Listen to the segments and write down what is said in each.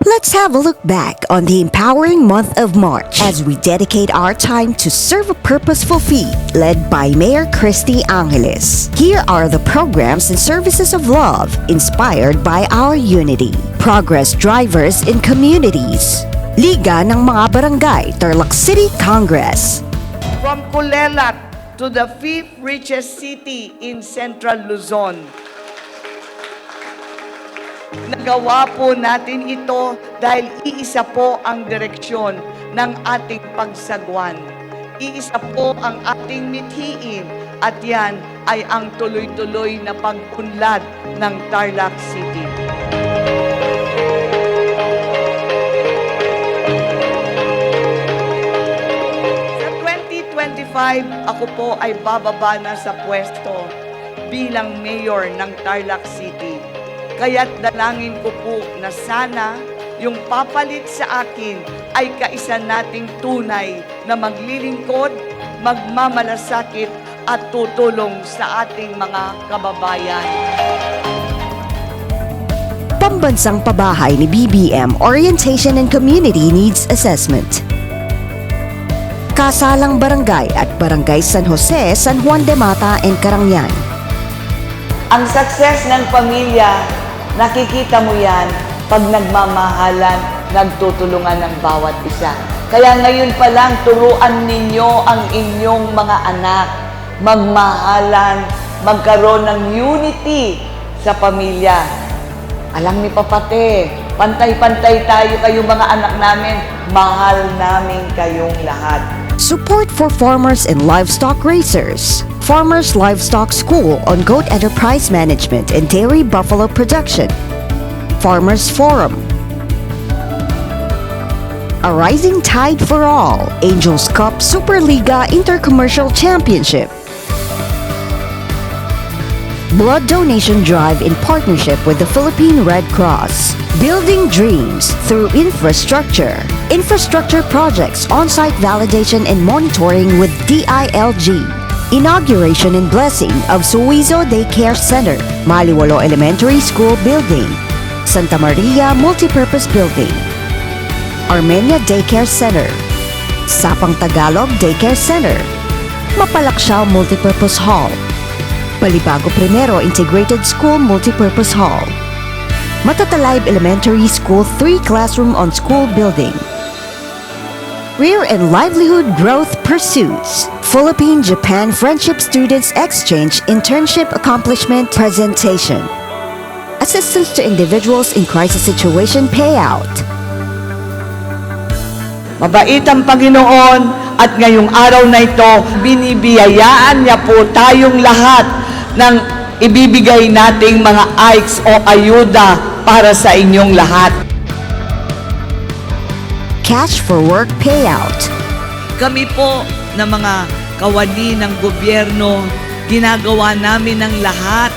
Let's have a look back on the empowering month of March as we dedicate our time to serve a purposeful feed led by Mayor Cristy Angeles. Here are the programs and services of love inspired by our unity. Progress drivers in communities. Liga ng mga Barangay, Tarlac City Congress. From Tarlac to the 5th richest city in Central Luzon. Nagawa po natin ito dahil iisa po ang direksyon ng ating pagsagwan. Iisa po ang ating mithiin at yan ay ang tuloy-tuloy na pag-unlad ng Tarlac City. Sa 2025, ako po ay bababa na sa pwesto bilang mayor ng Tarlac City. Kaya't dalangin ko po na sana yung papalit sa akin ay kaisa nating tunay na maglilingkod, magmamalasakit at tutulong sa ating mga kababayan. Pambansang Pabahay ni BBM Orientation and Community Needs Assessment. Kasalang Barangay at Barangay San Jose, San Juan de Mata and Carangian. Ang success ng pamilya, nakikita mo yan pag nagmamahalan, nagtutulungan ng bawat isa. Kaya ngayon pa lang, turuan ninyo ang inyong mga anak. Magmahalan, magkaroon ng unity sa pamilya. Alam ni Papate, pantay-pantay tayo kayong mga anak namin. Mahal namin kayong lahat. Support for farmers and livestock raisers. Farmers Livestock School on Goat Enterprise Management and Dairy Buffalo Production. Farmers Forum. A Rising Tide for All. Angels Cup Super Liga Intercommercial Championship. Blood donation drive in partnership with the Philippine Red Cross. Building dreams through infrastructure. Infrastructure projects, on-site validation and monitoring with DILG. Inauguration and Blessing of Suizo Daycare Center, Maliwalo Elementary School Building, Santa Maria Multipurpose Building, Armenia Daycare Center, Sapang Tagalog Daycare Center, Mapalakshaw Multipurpose Hall, Balibago Primero Integrated School Multipurpose Hall, Matatalayb Elementary School 3 Classroom on School Building, Career and Livelihood Growth Pursuits, Philippine-Japan Friendship Students Exchange Internship Accomplishment Presentation, Assistance to Individuals in Crisis Situation Payout. Mabait ang Panginoon at ngayong araw na ito, binibiyayaan niya po tayong lahat ng ibibigay nating mga ICs o ayuda para sa inyong lahat. Cash for Work Payout. Kami po na mga kawani ng gobyerno, ginagawa namin ang lahat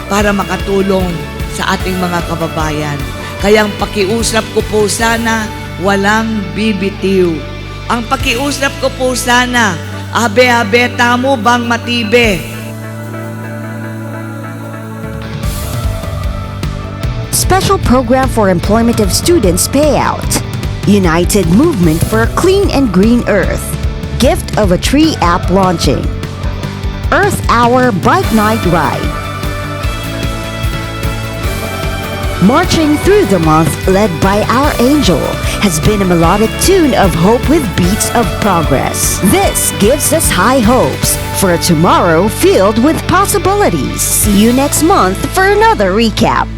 para makatulong sa ating mga kababayan. Kaya ang pakiusap ko po sana, walang bibitiw. Ang pakiusap ko po sana, abe-abe tamo bang matibe? Special Program for Employment of Students Payout. United Movement for a Clean and Green Earth. Gift of a Tree app launching. Earth Hour Bike Night Ride. Marching through the month led by our angel has been a melodic tune of hope with beats of progress. This gives us high hopes for a tomorrow filled with possibilities. See you next month for another recap.